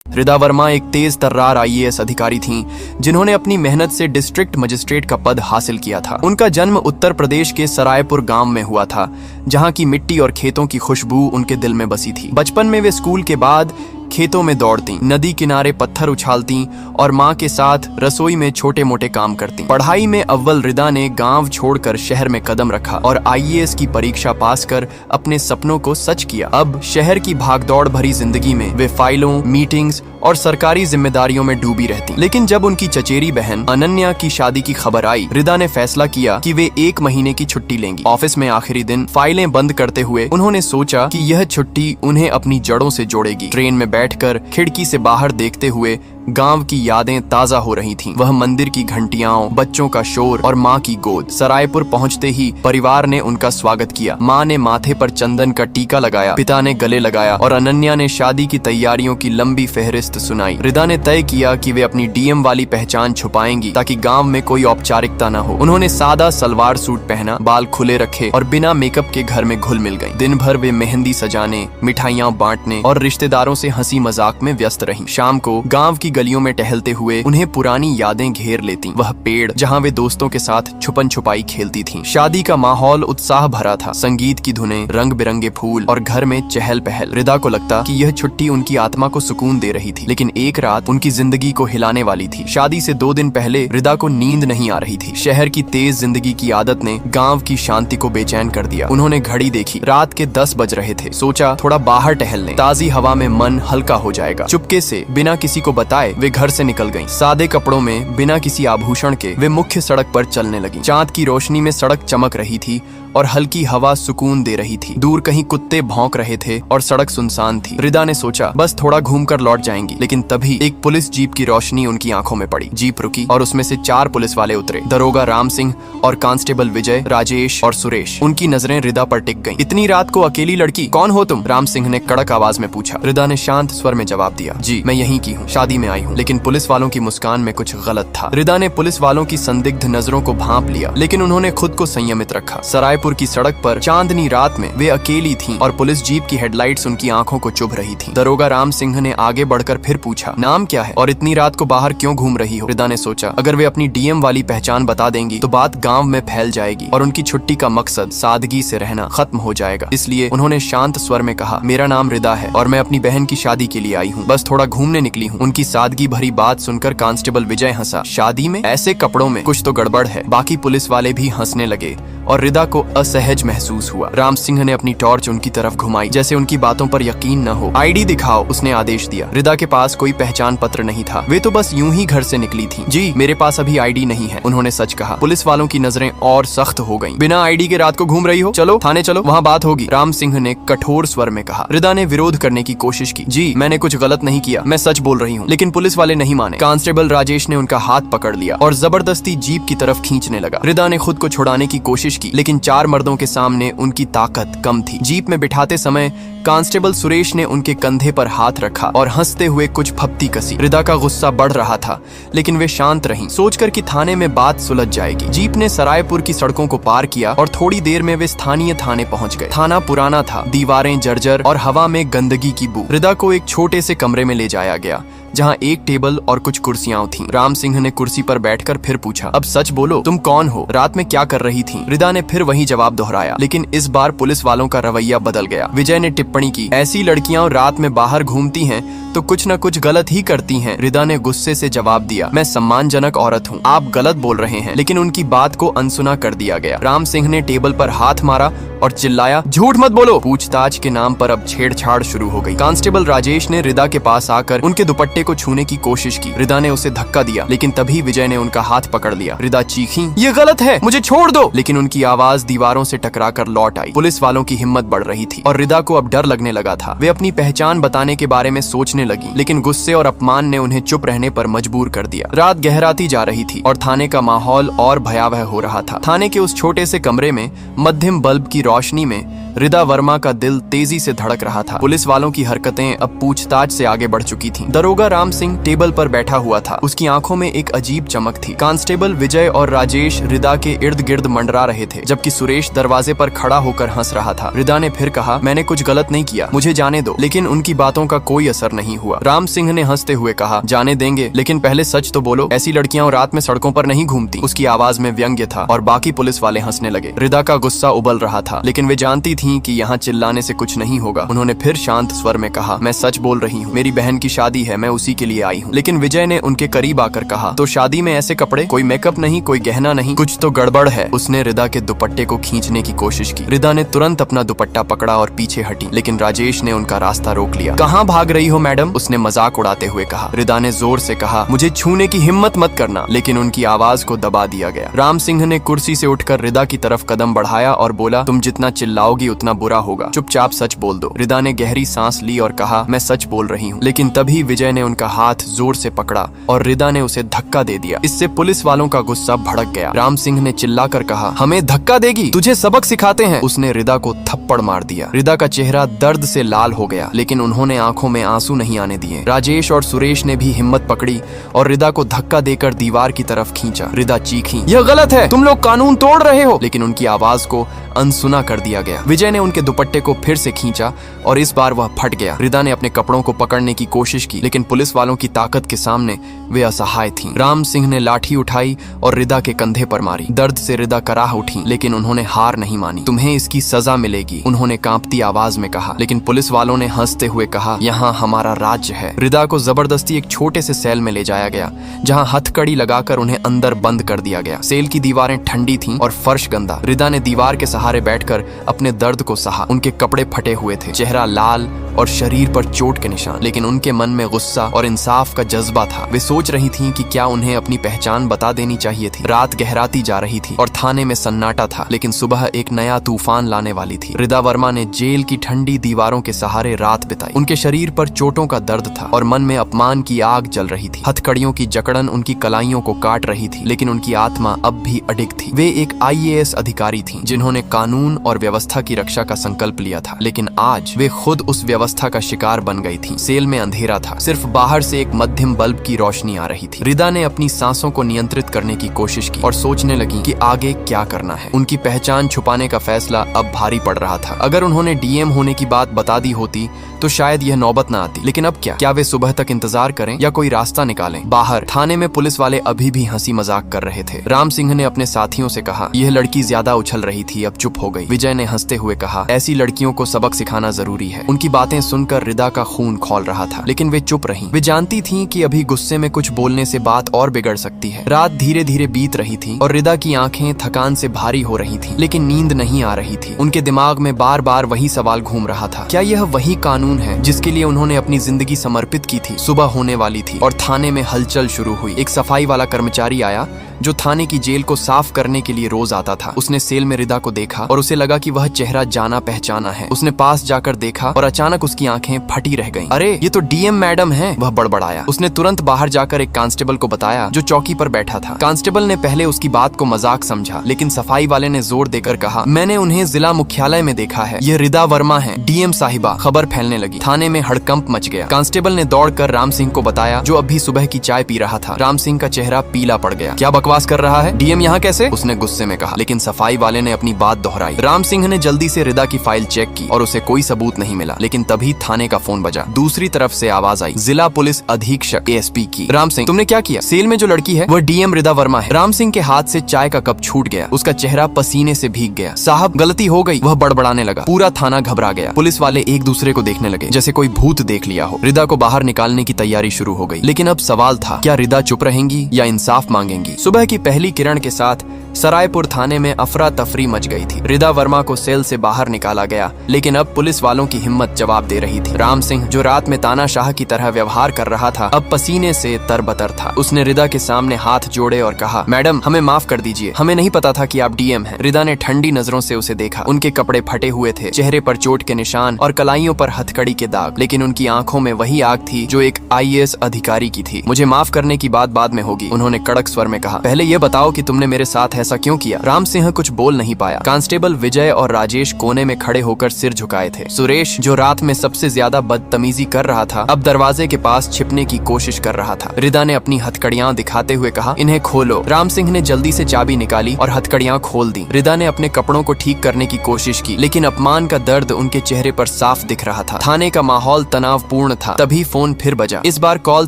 रिदा वर्मा एक तेज तर्रार आईएएस अधिकारी थीं, जिन्होंने अपनी मेहनत से डिस्ट्रिक्ट मजिस्ट्रेट का पद हासिल किया था। उनका जन्म उत्तर प्रदेश के सरायपुर गांव में हुआ था, जहां की मिट्टी और खेतों की खुशबू उनके दिल में बसी थी। बचपन में वे स्कूल के बाद खेतों में दौड़ती, नदी किनारे पत्थर उछालती और माँ के साथ रसोई में छोटे मोटे काम करती। पढ़ाई में अव्वल रिदा ने गांव छोड़कर शहर में कदम रखा और आईएएस की परीक्षा पास कर अपने सपनों को सच किया। अब शहर की भागदौड़ भरी जिंदगी में वे फाइलों, मीटिंग्स और सरकारी जिम्मेदारियों में डूबी रहती। लेकिन जब उनकी चचेरी बहन अनन्या की शादी की खबर आई, रिदा ने फैसला किया कि वे 1 महीने की छुट्टी लेंगी। ऑफिस में आखिरी दिन फाइलें बंद करते हुए उन्होंने सोचा कि यह छुट्टी उन्हें अपनी जड़ों से जोड़ेगी। ट्रेन में बैठकर खिड़की से बाहर देखते हुए गांव की यादें ताजा हो रही थीं। वह मंदिर की घंटियां, बच्चों का शोर और माँ की गोद। सरायपुर पहुंचते ही परिवार ने उनका स्वागत किया। माँ ने माथे पर चंदन का टीका लगाया, पिता ने गले लगाया और अनन्या ने शादी की तैयारियों की लंबी फहरिस्त सुनाई। रिदा ने तय किया कि वे अपनी डीएम वाली पहचान छुपाएंगी ताकि गाँव में कोई औपचारिकता न हो। उन्होंने सादा सलवार सूट पहना, बाल खुले रखे और बिना मेकअप के घर में घुल मिल गयी। दिन भर वे मेहंदी सजाने, मिठाइयाँ बांटने और रिश्तेदारों से हंसी मजाक में व्यस्त रहीं। शाम को गाँव की गलियों में टहलते हुए उन्हें पुरानी यादें घेर लेती। वह पेड़ जहां वे दोस्तों के साथ छुपन छुपाई खेलती थीं। शादी का माहौल उत्साह भरा था, संगीत की धुनें, रंग बिरंगे फूल और घर में चहल पहल। रिदा को लगता कि यह छुट्टी उनकी आत्मा को सुकून दे रही थी, लेकिन एक रात उनकी जिंदगी को हिलाने वाली थी। शादी से 2 दिन पहले रिदा को नींद नहीं आ रही थी। शहर की तेज जिंदगी की आदत ने गाँव की शांति को बेचैन कर दिया। उन्होंने घड़ी देखी, रात के 10 बज रहे थे। सोचा थोड़ा बाहर टहल लें, ताजी हवा में मन हल्का हो जाएगा। चुपके से बिना किसी को बताए वे घर से निकल गईं। सादे कपड़ों में बिना किसी आभूषण के वे मुख्य सड़क पर चलने लगीं। चांद की रोशनी में सड़क चमक रही थी और हल्की हवा सुकून दे रही थी। दूर कहीं कुत्ते भौंक रहे थे और सड़क सुनसान थी। रिदा ने सोचा बस थोड़ा घूमकर लौट जाएंगी, लेकिन तभी एक पुलिस जीप की रोशनी उनकी आंखों में पड़ी। जीप रुकी और उसमें से 4 पुलिस वाले उतरे, दरोगा राम सिंह और कांस्टेबल विजय, राजेश और सुरेश। उनकी नजरें रिदा पर टिक गईं। इतनी रात को अकेली लड़की, कौन हो तुम? राम सिंह ने कड़क आवाज में पूछा। रिदा ने शांत स्वर में जवाब दिया, जी मैं यहीं की हूँ, शादी में आई हूँ। लेकिन पुलिस वालों की मुस्कान में कुछ गलत था। रिदा ने पुलिस वालों की संदिग्ध नजरों को भांप लिया, लेकिन उन्होंने खुद को संयमित रखा। सरायपुर की सड़क पर चांदनी रात में वे अकेली थीं और पुलिस जीप की हेडलाइट्स उनकी आंखों को चुभ रही थीं। दरोगा राम सिंह ने आगे बढ़कर फिर पूछा, नाम क्या है और इतनी रात को बाहर क्यों घूम रही हो? रिदा ने सोचा अगर वे अपनी डीएम वाली पहचान बता देंगी तो बात गांव में फैल जाएगी और उनकी छुट्टी का मकसद सादगी से रहना खत्म हो जाएगा। इसलिए उन्होंने शांत स्वर में कहा, मेरा नाम रिदा है और मैं अपनी बहन की शादी के लिए आई हूँ, बस थोड़ा घूमने निकली हूँ। उनकी सादगी भरी बात सुनकर कांस्टेबल विजय हंसा। शादी में ऐसे कपड़ों में कुछ तो गड़बड़ है। बाकी पुलिस वाले भी हंसने लगे और रिदा को असहज महसूस हुआ। राम सिंह ने अपनी टॉर्च उनकी तरफ घुमाई, जैसे उनकी बातों पर यकीन न हो। आईडी दिखाओ, उसने आदेश दिया। रिदा के पास कोई पहचान पत्र नहीं था, वे तो बस यूं ही घर से निकली थी। जी मेरे पास अभी आईडी नहीं है, उन्होंने सच कहा। पुलिस वालों की नजरें और सख्त हो गईं। बिना आईडी के रात को घूम रही हो? चलो थाने चलो, वहाँ बात होगी, राम सिंह ने कठोर स्वर में कहा। रिदा ने विरोध करने की कोशिश की, जी मैंने कुछ गलत नहीं किया, मैं सच बोल रही हूँ। लेकिन पुलिस वाले नहीं माने। कांस्टेबल राजेश ने उनका हाथ पकड़ लिया और जबरदस्ती जीप की तरफ खींचने लगा। रिदा ने खुद को छुड़ाने की कोशिश की, लेकिन 4 मर्दों के सामने उनकी ताकत कम थी। जीप में बिठाते समय कांस्टेबल सुरेश ने उनके कंधे पर हाथ रखा और हंसते हुए कुछ फप्ती कसी। रिदा का गुस्सा बढ़ रहा था, लेकिन वे शांत रहीं, सोचकर कि थाने में बात सुलझ जाएगी। जीप ने सरायपुर की सड़कों को पार किया और थोड़ी देर में वे स्थानीय थाने पहुंच गए। थाना पुराना था, दीवारें जर्जर और हवा में गंदगी की बू। रिदा को एक छोटे से कमरे में ले जाया गया, जहां एक टेबल और कुछ कुर्सियां थीं। राम सिंह ने कुर्सी पर बैठकर फिर पूछा, अब सच बोलो, तुम कौन हो? रात में क्या कर रही थी? रिदा ने फिर वही जवाब दोहराया, लेकिन इस बार पुलिस वालों का रवैया बदल गया। विजय ने टिप्पणी की, ऐसी लड़कियां रात में बाहर घूमती हैं तो कुछ न कुछ गलत ही करती हैं। रिदा ने गुस्से से जवाब दिया, मैं सम्मानजनक औरत हूँ, आप गलत बोल रहे हैं। लेकिन उनकी बात को अनसुना कर दिया गया। राम सिंह ने टेबल पर हाथ मारा और चिल्लाया, झूठ मत बोलो। पूछताछ के नाम पर अब छेड़छाड़ शुरू हो गई। कांस्टेबल राजेश ने रिदा के पास आकर उनके दुपट्टे को छूने की कोशिश की। रिदा ने उसे धक्का दिया, लेकिन तभी विजय ने उनका हाथ पकड़ लिया। रिदा चीखी, ये गलत है, मुझे छोड़ दो। लेकिन उनकी आवाज दीवारों से टकराकर लौट आई। पुलिस वालों की हिम्मत बढ़ रही थी और रिदा को अब डर लगने लगा था। वे अपनी पहचान बताने के बारे में सोचने लगी, लेकिन गुस्से और अपमान ने उन्हें चुप रहने पर मजबूर कर दिया। रात गहराती जा रही थी और थाने का माहौल और भयावह हो रहा था। थाने के उस छोटे से कमरे में मध्यम बल्ब की रोशनी में रिदा वर्मा का दिल तेजी से धड़क रहा था। पुलिस वालों की हरकतें अब पूछताछ से आगे बढ़ चुकी थीं। दरोगा राम सिंह टेबल पर बैठा हुआ था। उसकी आंखों में एक अजीब चमक थी। कांस्टेबल विजय और राजेश रिदा के इर्द गिर्द मंडरा रहे थे, जबकि सुरेश दरवाजे पर खड़ा होकर हंस रहा था। रिदा ने फिर कहा, मैंने कुछ गलत नहीं किया, मुझे जाने दो। लेकिन उनकी बातों का कोई असर नहीं हुआ। राम सिंह ने हंसते हुए कहा, जाने देंगे, लेकिन पहले सच तो बोलो, ऐसी लड़कियां रात में सड़कों पर नहीं घूमती। उसकी आवाज में व्यंग्य था और बाकी पुलिस वाले हंसने लगे। रिदा का गुस्सा उबल रहा था, लेकिन वे जानती थीं कि यहाँ चिल्लाने से कुछ नहीं होगा। उन्होंने फिर शांत स्वर में कहा, मैं सच बोल रही हूँ, मेरी बहन की शादी है, मैं उसी के लिए आई हूँ। लेकिन विजय ने उनके करीब आकर कहा, तो शादी में ऐसे कपड़े, कोई मेकअप नहीं, कोई गहना नहीं, कुछ तो गड़बड़ है। उसने रिदा के दुपट्टे को खींचने की कोशिश की। रिदा ने तुरंत अपना दुपट्टा पकड़ा और पीछे हटी, लेकिन राजेश ने उनका रास्ता रोक लिया। कहाँ भाग रही हो मैडम? उसने मजाक उड़ाते हुए कहा। रिदा ने जोर से कहा, मुझे छूने की हिम्मत मत करना, लेकिन उनकी आवाज को दबा दिया गया। राम सिंह ने कुर्सी से उठकर रिदा की तरफ कदम बढ़ाया और बोला, तुम जितना चिल्लाओगी उतना बुरा होगा, चुपचाप सच बोल दो। रिदा ने गहरी सांस ली और कहा, मैं सच बोल रही हूँ। लेकिन तभी विजय ने उनका हाथ जोर से पकड़ा और रिदा ने उसे धक्का दे दिया। इससे पुलिस वालों का गुस्सा भड़क गया। राम सिंह ने चिल्लाकर कहा, हमें धक्का देगी? तुझे सबक सिखाते हैं। उसने रिदा को थप्पड़ मार दिया। रिदा का चेहरा दर्द से लाल हो गया, लेकिन उन्होंने आंखों में आंसू नहीं आने दिए। राजेश और सुरेश ने भी हिम्मत पकड़ी और रिदा को धक्का देकर दीवार की तरफ खींचा। रिदा चीखी, यह गलत है, तुम लोग कानून तोड़ रहे हो। लेकिन उनकी आवाज को अनसुना कर दिया गया। विजय ने उनके दुपट्टे को फिर से खींचा और इस बार वह फट गया। रिदा ने अपने कपड़ों को पकड़ने की कोशिश की, लेकिन पुलिस वालों की ताकत के सामने वे असहाय थीं। राम सिंह ने लाठी उठाई और रिदा के कंधे पर मारी। दर्द से रिदा कराह उठी, लेकिन उन्होंने हार नहीं मानी। तुम्हें इसकी सजा मिलेगी, उन्होंने कांपती आवाज में कहा। लेकिन पुलिस वालों ने हंसते हुए कहा, यहाँ हमारा राज्य है। रिदा को जबरदस्ती एक छोटे से सेल में ले जाया गया, जहाँ हथकड़ी लगाकर उन्हें अंदर बंद कर दिया गया। सेल की दीवारें ठंडी थीं और फर्श गंदा। रिदा ने दीवार के सहारे बैठकर अपने दर्द को सहा। उनके कपड़े फटे हुए थे, चेहरा लाल और शरीर पर चोट के निशान, लेकिन उनके मन में गुस्सा और इंसाफ का जज्बा था। वे सोच रही थीं कि क्या उन्हें अपनी पहचान बता देनी चाहिए थी। रात गहराती जा रही थी और थाने में सन्नाटा था, लेकिन सुबह एक नया तूफान लाने वाली थी। रिदा वर्मा ने जेल की ठंडी दीवारों के सहारे रात बिताई। उनके शरीर पर चोटों का दर्द था और मन में अपमान की आग जल रही थी। हथकड़ियों की जकड़न उनकी कलाइयों को काट रही थी, लेकिन उनकी आत्मा अब भी अडिग थी। वे एक IAS अधिकारी थीं, जिन्होंने कानून और व्यवस्था की रक्षा का संकल्प लिया था, लेकिन आज वे खुद उस व्यवस्था का शिकार बन गई थी। सेल में अंधेरा था, सिर्फ बाहर से एक मध्यम बल्ब की रोशनी आ रही थी। रिदा ने अपनी सांसों को नियंत्रित करने की कोशिश की और सोचने लगी कि आगे क्या करना है। उनकी पहचान छुपाने का फैसला अब भारी पड़ रहा था। अगर उन्होंने DM होने की बात बता दी होती तो शायद यह नौबत न आती, लेकिन अब क्या वे सुबह तक इंतजार करें या कोई रास्ता निकालें? बाहर थाने में पुलिस वाले अभी भी हंसी मजाक कर रहे थे। राम सिंह ने अपने साथियों से कहा, यह लड़की ज्यादा उछल रही थी, अब चुप हो गई। विजय ने हंसते हुए कहा, ऐसी लड़कियों को सबक सिखाना जरूरी है। उनकी बातें सुनकर रिदा का खून खौल रहा था, लेकिन वे चुप रहीं। वे जानती थीं कि अभी गुस्से में कुछ बोलने से बात और बिगड़ सकती है। रात धीरे धीरे बीत रही थी और रिदा की आंखें थकान से भारी हो रही थीं, लेकिन नींद नहीं आ रही थी। उनके दिमाग में बार बार वही सवाल घूम रहा था, क्या यह वही कानून है जिसके लिए उन्होंने अपनी जिंदगी समर्पित की थी? सुबह होने वाली थी और थाने में हलचल शुरू हुई। एक सफाई वाला कर्मचारी आया जो थाने की जेल को साफ करने के लिए रोज आता था। उसने सेल में रिदा को देखा और उसे लगा कि वह चेहरा जाना पहचाना है। उसने पास जाकर देखा और अचानक उसकी आंखें फटी रह गईं। अरे ये तो DM मैडम हैं, वह बड़बड़ाया। उसने तुरंत बाहर जाकर एक कांस्टेबल को बताया जो चौकी पर बैठा था। कांस्टेबल ने पहले उसकी बात को मजाक समझा, लेकिन सफाई वाले ने जोर देकर कहा, मैंने उन्हें जिला मुख्यालय में देखा है, ये रिदा वर्मा है, DM साहिबा। खबर फैलने लगी, थाने में हड़कंप मच गया। कांस्टेबल ने दौड़कर राम सिंह को बताया, जो अभी सुबह की चाय पी रहा था। राम सिंह का चेहरा पीला पड़ गया। क्या बकवास कर रहा है? DM यहाँ कैसे? उसने गुस्से में कहा, लेकिन सफाई वाले ने अपनी बात दोहराई। राम सिंह ने जल्दी से रिदा की फाइल चेक की और उसे कोई सबूत नहीं मिला, लेकिन तभी थाने का फोन बजा। दूसरी तरफ से आवाज आई, जिला पुलिस अधीक्षक ASP की। राम सिंह, तुमने क्या किया? सेल में जो लड़की है वह DM रिदा वर्मा है। राम सिंह के हाथ से चाय का कप छूट गया, उसका चेहरा पसीने से भीग गया। साहब गलती हो गई, वह बड़बड़ाने लगा। पूरा थाना घबरा गया। पुलिस वाले एक दूसरे को देखने लगे जैसे कोई भूत देख लिया हो। रिदा को बाहर निकालने की तैयारी शुरू हो गई, लेकिन अब सवाल था, क्या रिदा चुप रहेंगी या इंसाफ मांगेंगी? सुबह की पहली किरण के साथ सरायपुर थाने में अफरा तफरी मच गई थी। रिदा वर्मा को सेल से बाहर निकाला गया, लेकिन अब पुलिस वालों की हिम्मत जवाब दे रही थी। राम सिंह, जो रात में तानाशाह की तरह व्यवहार कर रहा था, अब पसीने से तरबतर था। उसने रिदा के सामने हाथ जोड़े और कहा, मैडम हमें माफ कर दीजिए, हमें नहीं पता था कि आप DM हैं। रिदा ने ठंडी नजरों से उसे देखा। उनके कपड़े फटे हुए थे, चेहरे पर चोट के निशान और कलाइयों पर हथकड़ी के दाग, लेकिन उनकी आंखों में वही आग थी जो एक IAS अधिकारी की थी। मुझे माफ करने की बात बाद में होगी, उन्होंने कड़क स्वर में कहा। पहले ये बताओ कि तुमने मेरे साथ ऐसा क्यों किया? राम सिंह कुछ बोल नहीं पाया। कांस्टेबल विजय और राजेश कोने में खड़े होकर सिर झुकाए थे। सुरेश, जो रात में सबसे ज्यादा बदतमीजी कर रहा था, अब दरवाजे के पास छिपने की कोशिश कर रहा था। रिदा ने अपनी हथकड़ियां दिखाते हुए कहा, इन्हें खोलो। राम सिंह ने जल्दी से चाबी निकाली और हथकड़ियां खोल दी। रिदा ने अपने कपड़ों को ठीक करने की कोशिश की, लेकिन अपमान का दर्द उनके चेहरे पर साफ दिख रहा था। थाने का माहौल तनावपूर्ण था। तभी फोन फिर बजा। इस बार कॉल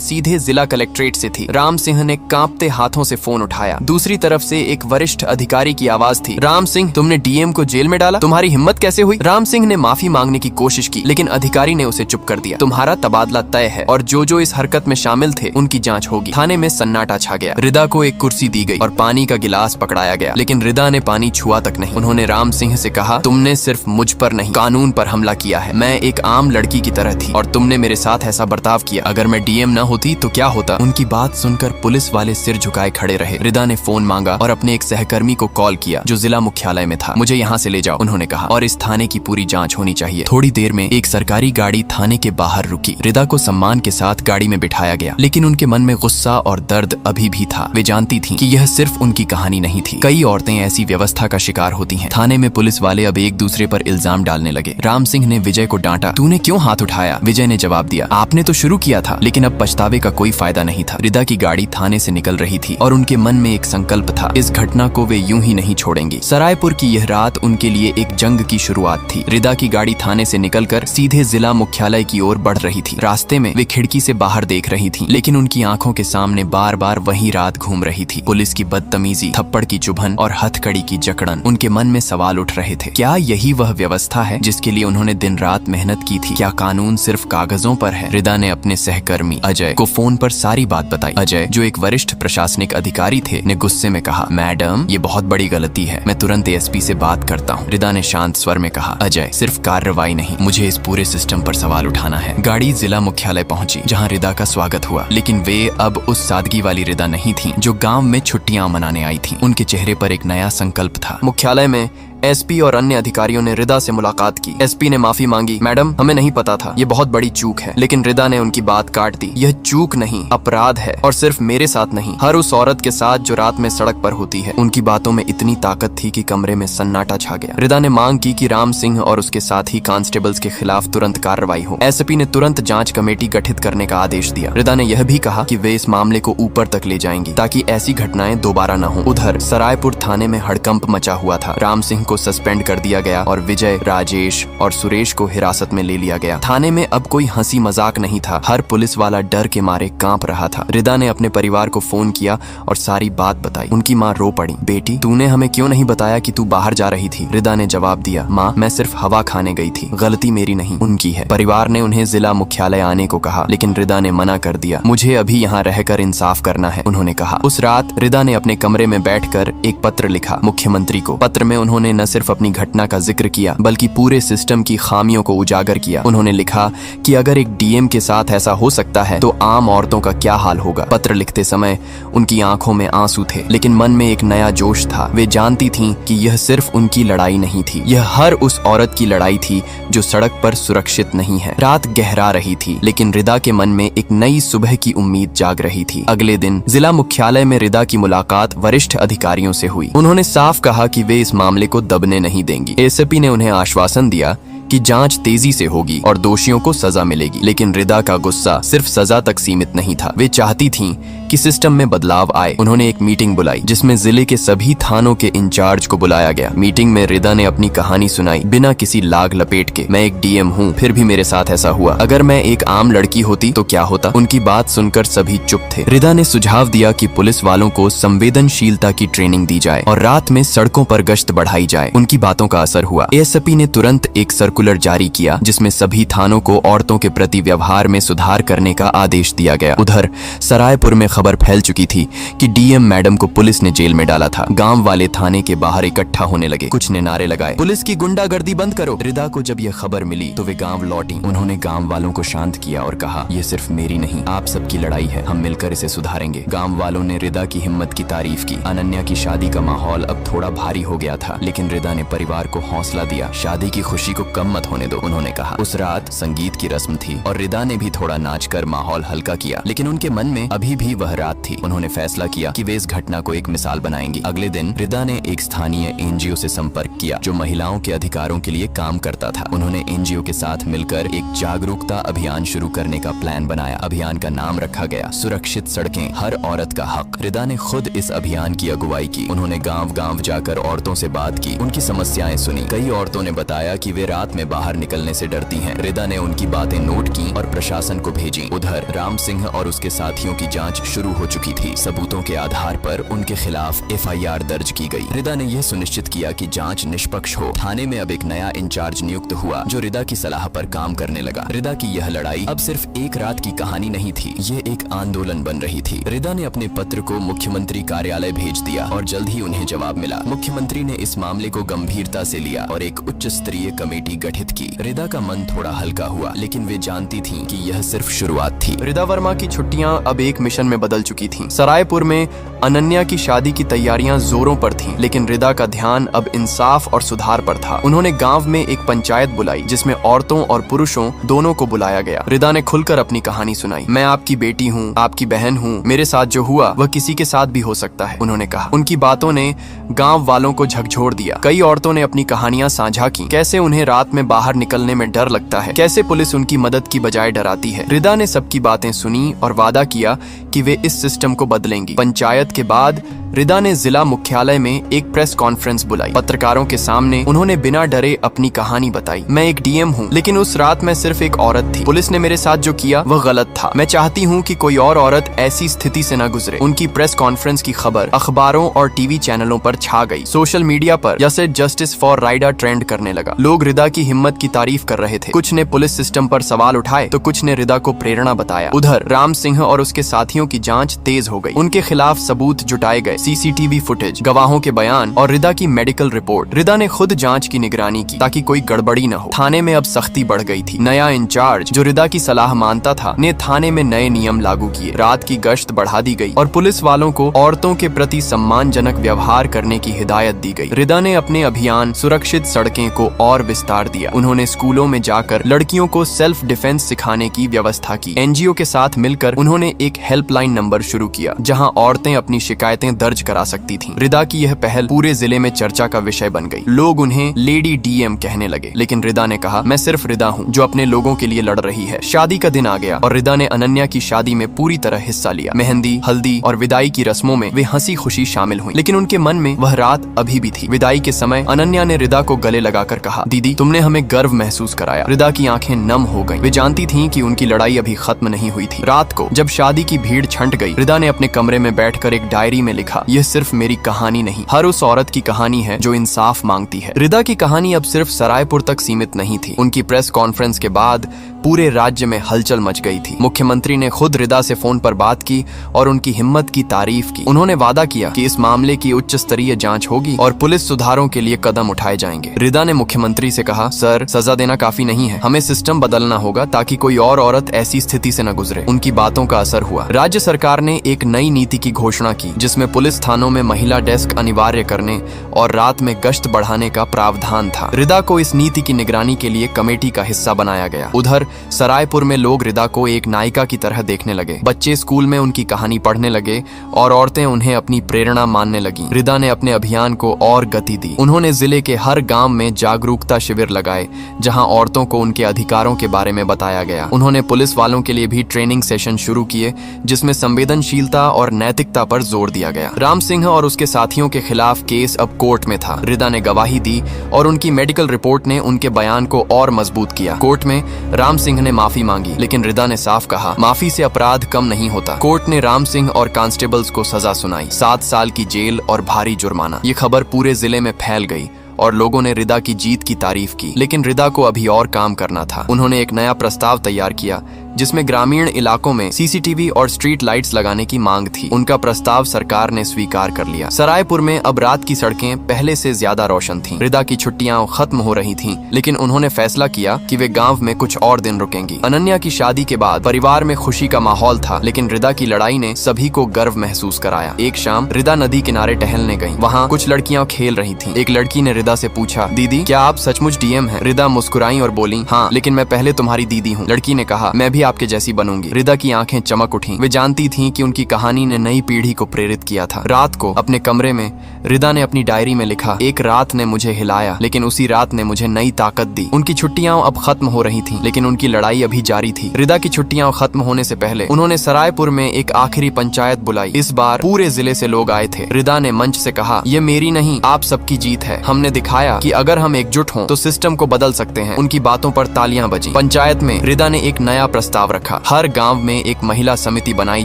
सीधे जिला कलेक्ट्रेट से थी। राम सिंह ने कांपते हाथों से फोन उठाया। दूसरी तरफ से एक वरिष्ठ अधिकारी की आवाज थी, राम सिंह, तुमने डीएम को जेल में डाला? तुम्हारी हिम्मत कैसे हुई? राम सिंह ने माफी मांगने की कोशिश की, लेकिन अधिकारी ने उसे चुप कर दिया। तुम्हारा तबादला तय है और जो इस हरकत में शामिल थे उनकी जांच होगी। थाने में सन्नाटा छा गया। रिदा को एक कुर्सी दी गई और पानी का गिलास पकड़ाया गया, लेकिन रिदा ने पानी छुआ तक नहीं। उन्होंने राम सिंह से कहा, तुमने सिर्फ मुझ पर नहीं, कानून पर हमला किया है। मैं एक आम लड़की की तरह थी और तुमने मेरे साथ ऐसा बर्ताव किया। अगर मैं डीएम न होती तो क्या होता? उनकी बात सुनकर पुलिस वाले सिर झुकाए खड़े रहे। रिदा ने फोन मांगा और अपने एक सहकर्मी को कॉल किया जो जिला मुख्यालय में था। मुझे यहाँ से ले जाओ, उन्होंने कहा, और इस थाने की पूरी जांच होनी चाहिए। थोड़ी देर में एक सरकारी गाड़ी थाने के बाहर रुकी। रिदा को सम्मान के साथ गाड़ी में बिठाया गया, लेकिन उनके मन में गुस्सा और दर्द अभी भी था। वे जानती थीं कि यह सिर्फ उनकी कहानी नहीं थी। कई औरतें ऐसी व्यवस्था का शिकार होती हैं। थाने में पुलिस वाले अब एक दूसरे पर इल्जाम डालने लगे। राम सिंह ने विजय को डांटा, तूने क्यों हाथ उठाया? विजय ने जवाब दिया, आपने तो शुरू किया था, लेकिन अब पछतावे का कोई फायदा नहीं था। रिदा की गाड़ी थाने से निकल रही थी और उनके मन में एक संकल्प था, इस घटना को वे यूं ही नहीं छोड़ेंगी। सरायपुर की यह रात उनके लिए एक जंग की शुरुआत थी। रिदा की गाड़ी थाने से निकलकर सीधे जिला मुख्यालय की ओर बढ़ रही थी। रास्ते में वे खिड़की से बाहर देख रही थीं, लेकिन उनकी आंखों के सामने बार बार वही रात घूम रही थी। पुलिस की बदतमीजी, थप्पड़ की चुभन और हथकड़ी की जकड़न। उनके मन में सवाल उठ रहे थे, क्या यही वह व्यवस्था है जिसके लिए उन्होंने दिन रात मेहनत की थी? क्या कानून सिर्फ कागजों पर है? रिदा ने अपने सहकर्मी अजय को फोन पर सारी बात बताई। अजय, जो एक वरिष्ठ प्रशासनिक अधिकारी थे, ने गुस्से में कहा, मैडम, ये बहुत बड़ी गलती है, मैं तुरंत एसपी से बात करता हूँ। रिदा ने शांत स्वर में कहा, अजय, सिर्फ कार्रवाई नहीं, मुझे इस पूरे सिस्टम पर सवाल उठाना है। गाड़ी जिला मुख्यालय पहुंची, जहां रिदा का स्वागत हुआ, लेकिन वे अब उस सादगी वाली रिदा नहीं थी जो गांव में छुट्टियां मनाने आई थी। उनके चेहरे पर एक नया संकल्प था। मुख्यालय में एसपी और अन्य अधिकारियों ने रिदा से मुलाकात की। एसपी ने माफी मांगी, मैडम, हमें नहीं पता था, ये बहुत बड़ी चूक है। लेकिन रिदा ने उनकी बात काट दी, यह चूक नहीं, अपराध है, और सिर्फ मेरे साथ नहीं, हर उस औरत के साथ जो रात में सड़क पर होती है। उनकी बातों में इतनी ताकत थी कि कमरे में सन्नाटा छा गया। रिदा ने मांग की कि राम सिंह और उसके साथी कांस्टेबल्स के खिलाफ तुरंत कार्रवाई हो। एसपी ने तुरंत जांच कमेटी गठित करने का आदेश दिया। रिदा ने यह भी कहा कि वे इस मामले को ऊपर तक ले जाएंगी ताकि ऐसी घटनाएं दोबारा न हो। उधर सरायपुर थाने में हड़कंप मचा हुआ था। राम सिंह को सस्पेंड कर दिया गया और विजय, राजेश और सुरेश को हिरासत में ले लिया गया। थाने में अब कोई हंसी मजाक नहीं था। हर पुलिस वाला डर के मारे कांप रहा था। रिदा ने अपने परिवार को फोन किया और सारी बात बताई। उनकी माँ रो पड़ी, बेटी, तूने हमें क्यों नहीं बताया कि तू बाहर जा रही थी? रिदा ने जवाब दिया, माँ, मैं सिर्फ हवा खाने गई थी, गलती मेरी नहीं, उनकी है। परिवार ने उन्हें जिला मुख्यालय आने को कहा, लेकिन रिदा ने मना कर दिया। मुझे अभी यहाँ रहकर इंसाफ करना है, उन्होंने कहा। उस रात रिदा ने अपने कमरे में बैठकर एक पत्र लिखा मुख्यमंत्री को। पत्र में उन्होंने न सिर्फ अपनी घटना का जिक्र किया, बल्कि पूरे सिस्टम की खामियों को उजागर किया। उन्होंने लिखा कि अगर एक डीएम के साथ ऐसा हो सकता है तो आम औरतों का क्या हाल होगा। पत्र लिखते समय उनकी आंखों में आंसू थे, लेकिन मन में एक नया जोश था। वे जानती थीं कि यह सिर्फ उनकी लड़ाई नहीं थी, यह हर उस औरत की लड़ाई थी जो सड़क पर सुरक्षित नहीं है। रात गहरा रही थी, लेकिन रिदा के मन में एक नई सुबह की उम्मीद जाग रही थी। अगले दिन जिला मुख्यालय में रिदा की मुलाकात वरिष्ठ अधिकारियों से हुई। उन्होंने साफ कहा कि वे इस मामले को दबने नहीं देंगी। एसपी ने उन्हें आश्वासन दिया कि जांच तेजी से होगी और दोषियों को सजा मिलेगी। लेकिन रिदा का गुस्सा सिर्फ सजा तक सीमित नहीं था। वे चाहती थीं कि सिस्टम में बदलाव आए। उन्होंने एक मीटिंग बुलाई जिसमें जिले के सभी थानों के इंचार्ज को बुलाया गया। मीटिंग में रिदा ने अपनी कहानी सुनाई, बिना किसी लाग लपेट के। मैं एक डीएम हूँ, फिर भी मेरे साथ ऐसा हुआ। अगर मैं एक आम लड़की होती तो क्या होता? उनकी बात सुनकर सभी चुप थे। रिदा ने सुझाव दिया कि पुलिस वालों को संवेदनशीलता की ट्रेनिंग दी जाए और रात में सड़कों पर गश्त बढ़ाई जाए। उनकी बातों का असर हुआ। एएसपी ने तुरंत एक सर्कुलर जारी किया जिसमें सभी थानों को औरतों के प्रति व्यवहार में सुधार करने का आदेश दिया गया। उधर सरायपुर में खबर फैल चुकी थी कि डीएम मैडम को पुलिस ने जेल में डाला था। गांव वाले थाने के बाहर इकट्ठा होने लगे। कुछ ने नारे लगाए, पुलिस की गुंडागर्दी बंद करो। रिदा को जब यह खबर मिली तो वे गांव लौटी। उन्होंने गांव वालों को शांत किया और कहा, यह सिर्फ मेरी नहीं, आप सबकी लड़ाई है, हम मिलकर इसे सुधारेंगे। गांव वालों ने रिदा की हिम्मत की तारीफ की। अनन्या की शादी का माहौल अब थोड़ा भारी हो गया था, लेकिन रिदा ने परिवार को हौसला दिया। शादी की खुशी को कम मत होने दो, उन्होंने कहा। उस रात संगीत की रस्म थी और रिदा ने भी थोड़ा नाचकर माहौल हल्का किया, लेकिन उनके मन में अभी भी वह रात थी। उन्होंने फैसला किया कि वे इस घटना को एक मिसाल बनाएंगी। अगले दिन रिदा ने एक स्थानीय एनजीओ से संपर्क किया जो महिलाओं के अधिकारों के लिए काम करता था। उन्होंने एनजीओ के साथ मिलकर एक जागरूकता अभियान शुरू करने का प्लान बनाया। अभियान का नाम रखा गया सुरक्षित सड़कें, हर औरत का हक। रिदा ने खुद इस अभियान की अगुवाई की। उन्होंने गांव-गांव जाकर औरतों से बात की, उनकी समस्याएं सुनी। कई औरतों ने बताया कि वे रात में बाहर निकलने से डरती हैं। रिदा ने उनकी बातें नोट की और प्रशासन को भेजी। उधर राम सिंह और उसके साथियों की जांच शुरू हो चुकी थी। सबूतों के आधार पर उनके खिलाफ एफआईआर दर्ज की गई। रिदा ने यह सुनिश्चित किया कि जांच निष्पक्ष हो। थाने में अब एक नया इंचार्ज नियुक्त हुआ जो रिदा की सलाह पर काम करने लगा। रिदा की यह लड़ाई अब सिर्फ एक रात की कहानी नहीं थी, ये एक आंदोलन बन रही थी। रिदा ने अपने पत्र को मुख्यमंत्री कार्यालय भेज दिया और जल्द ही उन्हें जवाब मिला। मुख्यमंत्री ने इस मामले को गंभीरता से लिया और एक उच्च स्तरीय कमेटी गठित की। रिदा का मन थोड़ा हल्का हुआ, लेकिन वे जानती थीं कि यह सिर्फ शुरुआत थी। रिदा वर्मा की छुट्टियां अब एक मिशन में बदल चुकी थीं। सरायपुर में अनन्या की शादी की तैयारियां जोरों पर थीं, लेकिन रिदा का ध्यान अब इंसाफ और सुधार पर था। उन्होंने गांव में एक पंचायत बुलाई जिसमें औरतों और पुरुषों दोनों को बुलाया गया। रिदा ने खुलकर अपनी कहानी सुनाई। मैं आपकी बेटी हूँ, आपकी बहन हूँ, मेरे साथ जो हुआ वह किसी के साथ भी हो सकता है, उन्होंने कहा। उनकी बातों ने गांव वालों को झकझोर दिया। कई औरतों ने अपनी कहानियां साझा की, कैसे उन्हें रात में बाहर निकलने में डर लगता है, कैसे पुलिस उनकी मदद की बजाय डराती है। रिदा ने सबकी बातें सुनी और वादा किया कि वे इस सिस्टम को बदलेंगी। पंचायत के बाद रिदा ने जिला मुख्यालय में एक प्रेस कॉन्फ्रेंस बुलाई। पत्रकारों के सामने उन्होंने बिना डरे अपनी कहानी बताई। मैं एक डीएम हूँ, लेकिन उस रात मैं सिर्फ एक औरत थी। पुलिस ने मेरे साथ जो किया वह गलत था। मैं चाहती हूँ कि कोई और औरत ऐसी स्थिति से न गुजरे। उनकी प्रेस कॉन्फ्रेंस की खबर अखबारों और टीवी चैनलों पर छा गई। सोशल मीडिया पर जैसे जस्टिस फॉर राइडा ट्रेंड करने लगा। लोग रिदा की हिम्मत की तारीफ कर रहे थे। कुछ ने पुलिस सिस्टम पर सवाल उठाए तो कुछ ने रिदा को प्रेरणा बताया। उधर राम सिंह और उसके साथियों की जांच तेज हो गई। उनके खिलाफ सबूत जुटाए गए, सीसीटीवी फुटेज, गवाहों के बयान और रिदा की मेडिकल रिपोर्ट। रिदा ने खुद जांच की निगरानी की ताकि कोई गड़बड़ी न हो। थाने में अब सख्ती बढ़ गई थी। नया इंचार्ज जो रिदा की सलाह मानता था ने थाने में नए नियम लागू किए। रात की गश्त बढ़ा दी गई और पुलिस वालों को औरतों के प्रति सम्मानजनक व्यवहार करने की हिदायत दी गई। रिदा ने अपने अभियान सुरक्षित सड़कें को और विस्तार दिया। उन्होंने स्कूलों में जाकर लड़कियों को सेल्फ डिफेंस सिखाने की व्यवस्था की। एनजीओ के साथ मिलकर उन्होंने एक हेल्पलाइन नंबर शुरू किया जहां औरतें अपनी शिकायतें दर्ज करा सकती थीं। रिदा की यह पहल पूरे जिले में चर्चा का विषय बन गई। लोग उन्हें लेडी डीएम कहने लगे, लेकिन रिदा ने कहा, मैं सिर्फ रिदा हूँ जो अपने लोगों के लिए लड़ रही है। शादी का दिन आ गया और रिदा ने अनन्या की शादी में पूरी तरह हिस्सा लिया। मेहंदी, हल्दी और विदाई की रस्मों में वे हंसी खुशी शामिल हुई, लेकिन उनके मन में वह रात अभी भी थी। विदाई के समय अनन्या ने रिदा को गले लगाकर कहा, दीदी तुमने हमें गर्व महसूस कराया। रिदा की आंखें नम हो गईं। वे जानती थीं कि उनकी लड़ाई अभी खत्म नहीं हुई थी। रात को जब शादी की भीड़ छंट गई, रिदा ने अपने कमरे में बैठकर एक डायरी में लिखा, यह सिर्फ मेरी कहानी नहीं, हर उस औरत की कहानी है जो इंसाफ मांगती है। रिदा की कहानी अब सिर्फ सरायपुर तक सीमित नहीं थी। उनकी प्रेस कॉन्फ्रेंस के बाद पूरे राज्य में हलचल मच गई थी। मुख्यमंत्री ने खुद रिदा से फोन पर बात की और उनकी हिम्मत की तारीफ की। उन्होंने वादा किया कि इस मामले की उच्च स्तरीय जांच होगी और पुलिस सुधारों के लिए कदम उठाए जाएंगे। रिदा ने मुख्यमंत्री से कहा, सर सजा देना काफी नहीं है, हमें सिस्टम बदलना होगा ताकि कोई और औरत ऐसी स्थिति से न गुजरे। उनकी बातों का असर हुआ। राज्य सरकार ने एक नई नीति की घोषणा की जिसमें पुलिस थानों में महिला डेस्क अनिवार्य करने और रात में गश्त बढ़ाने का प्रावधान था। रिदा को इस नीति की निगरानी के लिए कमेटी का हिस्सा बनाया गया। उधर सरायपुर में लोग रिदा को एक नायिका की तरह देखने लगे। बच्चे स्कूल में उनकी कहानी पढ़ने लगे और औरतें उन्हें अपनी प्रेरणा मानने लगीं। रिदा ने अपने अभियान को और गति दी। उन्होंने जिले के हर गांव में जागरूकता शिविर लगाए जहां औरतों को उनके अधिकारों के बारे में बताया गया। उन्होंने पुलिस वालों के लिए भी ट्रेनिंग सेशन शुरू किए जिसमें संवेदनशीलता और नैतिकता पर जोर दिया गया। राम सिंह और उसके साथियों के खिलाफ केस अब कोर्ट में था। रिदा ने गवाही दी और उनकी मेडिकल रिपोर्ट ने उनके बयान को और मजबूत किया। कोर्ट में राम सिंह ने माफी मांगी, लेकिन रिदा ने साफ कहा, माफी से अपराध कम नहीं होता। कोर्ट ने राम सिंह और कांस्टेबल्स को सजा सुनाई, 7 साल की जेल और भारी जुर्माना। ये खबर पूरे जिले में फैल गई और लोगों ने रिदा की जीत की तारीफ की, लेकिन रिदा को अभी और काम करना था। उन्होंने एक नया प्रस्ताव तैयार किया जिसमें ग्रामीण इलाकों में सीसीटीवी और स्ट्रीट लाइट्स लगाने की मांग थी। उनका प्रस्ताव सरकार ने स्वीकार कर लिया। सरायपुर में अब रात की सड़कें पहले से ज्यादा रोशन थीं। रिदा की छुट्टियां खत्म हो रही थीं, लेकिन उन्होंने फैसला किया कि वे गांव में कुछ और दिन रुकेंगी। अनन्या की शादी के बाद परिवार में खुशी का माहौल था, लेकिन रिदा की लड़ाई ने सभी को गर्व महसूस कराया। एक शाम रिदा नदी किनारे टहलने गयी। वहाँ कुछ लड़कियाँ खेल रही थी। एक लड़की ने रिदा से पूछा, दीदी क्या आप सचमुच डीएम हैं? रिदा मुस्कुराई और बोली, हाँ, लेकिन मैं पहले तुम्हारी दीदी हूँ। लड़की ने कहा, मैं भी आपके जैसी बनूंगी। रिदा की आंखें चमक उठी। वे जानती थीं कि उनकी कहानी ने नई पीढ़ी को प्रेरित किया था। रात को अपने कमरे में रिदा ने अपनी डायरी में लिखा, एक रात ने मुझे हिलाया, लेकिन उसी रात ने मुझे नई ताकत दी। उनकी छुट्टियां अब खत्म हो रही थीं, लेकिन उनकी लड़ाई अभी जारी थी। रिदा की छुट्टियां खत्म होने से पहले उन्होंने सरायपुर में एक आखिरी पंचायत बुलाई। इस बार पूरे जिले से लोग आए थे। रिदा ने मंच से कहा, ये मेरी नहीं, आप सबकी जीत है। हमने दिखाया कि अगर हम एकजुट हों तो सिस्टम को बदल सकते हैं। उनकी बातों पर तालियां बजी। पंचायत में रिदा ने एक नया प्रस्ताव रखा, हर गांव में एक महिला समिति बनाई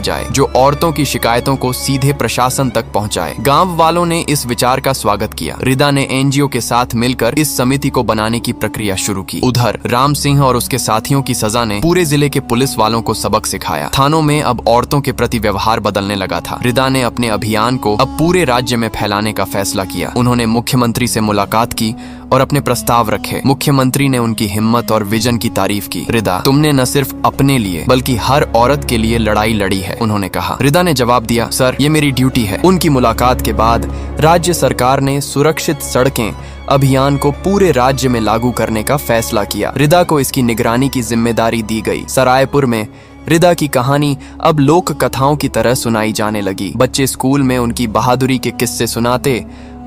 जाए जो औरतों की शिकायतों को सीधे प्रशासन तक पहुंचाए। गांव वालों ने इस विचार का स्वागत किया। रिदा ने एनजीओ के साथ मिलकर इस समिति को बनाने की प्रक्रिया शुरू की। उधर राम सिंह और उसके साथियों की सजा ने पूरे जिले के पुलिस वालों को सबक सिखाया। थानों में अब औरतों के प्रति व्यवहार बदलने लगा था। रिदा ने अपने अभियान को अब पूरे राज्य में फैलाने का फैसला किया। उन्होंने मुख्यमंत्री से मुलाकात की और अपने प्रस्ताव रखे। मुख्यमंत्री ने उनकी हिम्मत और विजन की तारीफ की। रिदा, तुमने न सिर्फ अपने लिए बल्कि हर औरत के लिए लड़ाई लड़ी है, उन्होंने कहा। रिदा ने जवाब दिया, सर, ये मेरी ड्यूटी है। उनकी मुलाकात के बाद राज्य सरकार ने सुरक्षित सड़कें अभियान को पूरे राज्य में लागू करने का फैसला किया। रिदा को इसकी निगरानी की जिम्मेदारी दी गई। सरायपुर में रिदा की कहानी अब लोक कथाओं की तरह सुनाई जाने लगी। बच्चे स्कूल में उनकी बहादुरी के किस्से सुनाते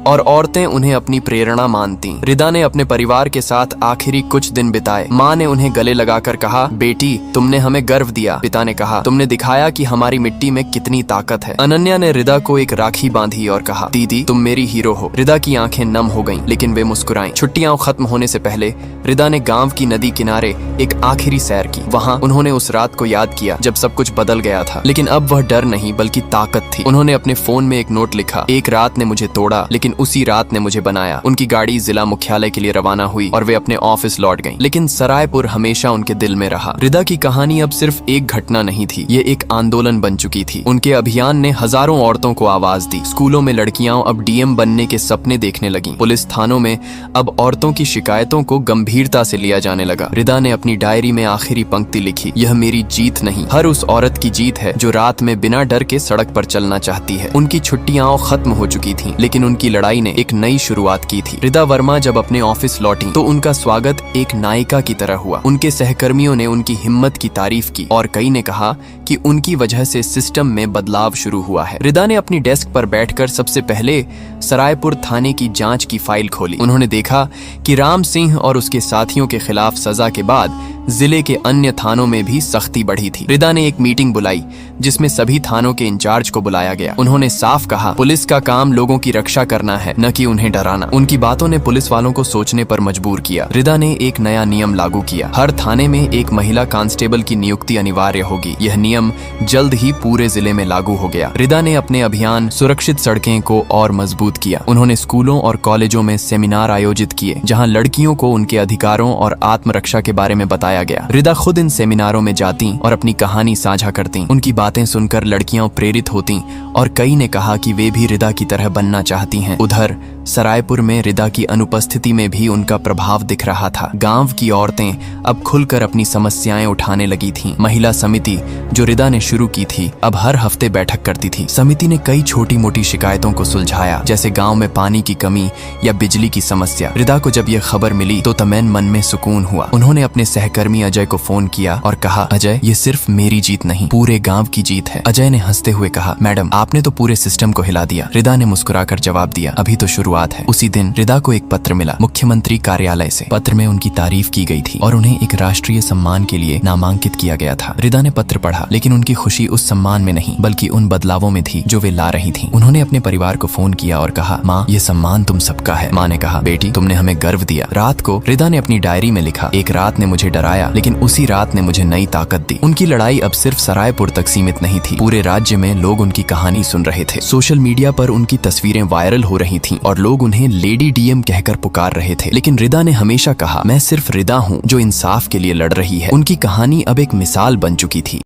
और औरतें उन्हें अपनी प्रेरणा मानती। रिदा ने अपने परिवार के साथ आखिरी कुछ दिन बिताए। माँ ने उन्हें गले लगाकर कहा, बेटी, तुमने हमें गर्व दिया। पिता ने कहा, तुमने दिखाया कि हमारी मिट्टी में कितनी ताकत है। अनन्या ने रिदा को एक राखी बांधी और कहा, दीदी, तुम मेरी हीरो हो। रिदा की आंखें नम हो गईं, लेकिन वे मुस्कुराईं। छुट्टियां खत्म होने से पहले रिदा ने गांव की नदी किनारे एक आखिरी सैर की। वहाँ उन्होंने उस रात को याद किया जब सब कुछ बदल गया था, लेकिन अब वह डर नहीं बल्कि ताकत थी। उन्होंने अपने फोन में एक नोट लिखा, एक रात ने मुझे तोड़ा, लेकिन उसी रात ने मुझे बनाया। उनकी गाड़ी जिला मुख्यालय के लिए रवाना हुई और वे अपने ऑफिस लौट गईं। लेकिन सरायपुर हमेशा उनके दिल में रहा। रिदा की कहानी अब सिर्फ एक घटना नहीं थी, ये एक आंदोलन बन चुकी थी। उनके अभियान ने हजारों औरतों को आवाज दी। स्कूलों में लड़कियां अब डीएम बनने के सपने देखने लगीं। पुलिस थानों में अब औरतों की शिकायतों को गंभीरता से लिया जाने लगा। रिदा ने अपनी डायरी में आखिरी पंक्ति लिखी, यह मेरी जीत नहीं, हर उस औरत की जीत है जो रात में बिना डर के सड़क पर चलना चाहती है। उनकी छुट्टियां खत्म हो चुकी थीं, लेकिन उनकी लड़ाई ने एक नई शुरुआत की थी। रिदा वर्मा जब अपने ऑफिस लौटी तो उनका स्वागत एक नायिका की तरह हुआ। उनके सहकर्मियों ने उनकी हिम्मत की तारीफ की और कई ने कहा कि उनकी वजह से सिस्टम में बदलाव शुरू हुआ है। रिदा ने अपनी डेस्क पर बैठकर सबसे पहले सरायपुर थाने की जांच की फाइल खोली। उन्होंने देखा कि राम सिंह और उसके साथियों के खिलाफ सजा के बाद जिले के अन्य थानों में भी सख्ती बढ़ी थी। रिदा ने एक मीटिंग बुलाई जिसमें सभी थानों के इंचार्ज को बुलाया गया। उन्होंने साफ कहा, पुलिस का काम लोगों की रक्षा करना है, न कि उन्हें डराना। उनकी बातों ने पुलिस वालों को सोचने पर मजबूर किया। रिदा ने एक नया नियम लागू किया, हर थाने में एक महिला कांस्टेबल की नियुक्ति अनिवार्य होगी। यह नियम जल्द ही पूरे जिले में लागू हो गया। रिदा ने अपने अभियान सुरक्षित सड़कें को और मजबूत किया। उन्होंने स्कूलों और कॉलेजों में सेमिनार आयोजित किए जहाँ लड़कियों को उनके अधिकारों और आत्मरक्षा के बारे में बताया गया। रिदा खुद इन सेमिनारों में जाती और अपनी कहानी साझा करती। उनकी बातें सुनकर लड़कियां प्रेरित होती और कई ने कहा कि वे भी रिदा की तरह बनना चाहती हैं। उधर सरायपुर में रिदा की अनुपस्थिति में भी उनका प्रभाव दिख रहा था। गांव की औरतें अब खुलकर अपनी समस्याएं उठाने लगी थीं। महिला समिति जो रिदा ने शुरू की थी अब हर हफ्ते बैठक करती थी। समिति ने कई छोटी मोटी शिकायतों को सुलझाया, जैसे गांव में पानी की कमी या बिजली की समस्या। रिदा को जब यह खबर मिली तो तमैन मन में सुकून हुआ। उन्होंने अपने सहकर्मी अजय को फोन किया और कहा, अजय, ये सिर्फ मेरी जीत नहीं, पूरे गांव की जीत है। अजय ने हंसते हुए कहा, मैडम, आपने तो पूरे सिस्टम को हिला दिया। रिदा ने मुस्कुराकर जवाब दिया, अभी तो शुरुआत है। उसी दिन रिदा को एक पत्र मिला मुख्यमंत्री कार्यालय से। पत्र में उनकी तारीफ की गई थी और उन्हें एक राष्ट्रीय सम्मान के लिए नामांकित किया गया था। रिदा ने पत्र पढ़ा, लेकिन उनकी खुशी उस सम्मान में नहीं बल्कि उन बदलावों में थी जो वे ला रही थी। उन्होंने अपने परिवार को फोन किया और कहा, माँ, ये सम्मान तुम सबका है। माँ ने कहा, बेटी, तुमने हमें गर्व दिया। रात को रिदा ने अपनी डायरी में लिखा, एक रात ने मुझे डराया, लेकिन उसी रात ने मुझे नई ताकत दी। उनकी लड़ाई अब सिर्फ सरायपुर तक सीमित नहीं थी, पूरे राज्य में लोग उनकी कहानी सुन रहे थे। सोशल मीडिया पर उनकी तस्वीरें वायरल हो रही थीं और लोग उन्हें लेडी डीएम कहकर पुकार रहे थे। लेकिन रिदा ने हमेशा कहा, मैं सिर्फ रिदा हूँ जो इंसाफ के लिए लड़ रही है। उनकी कहानी अब एक मिसाल बन चुकी थी।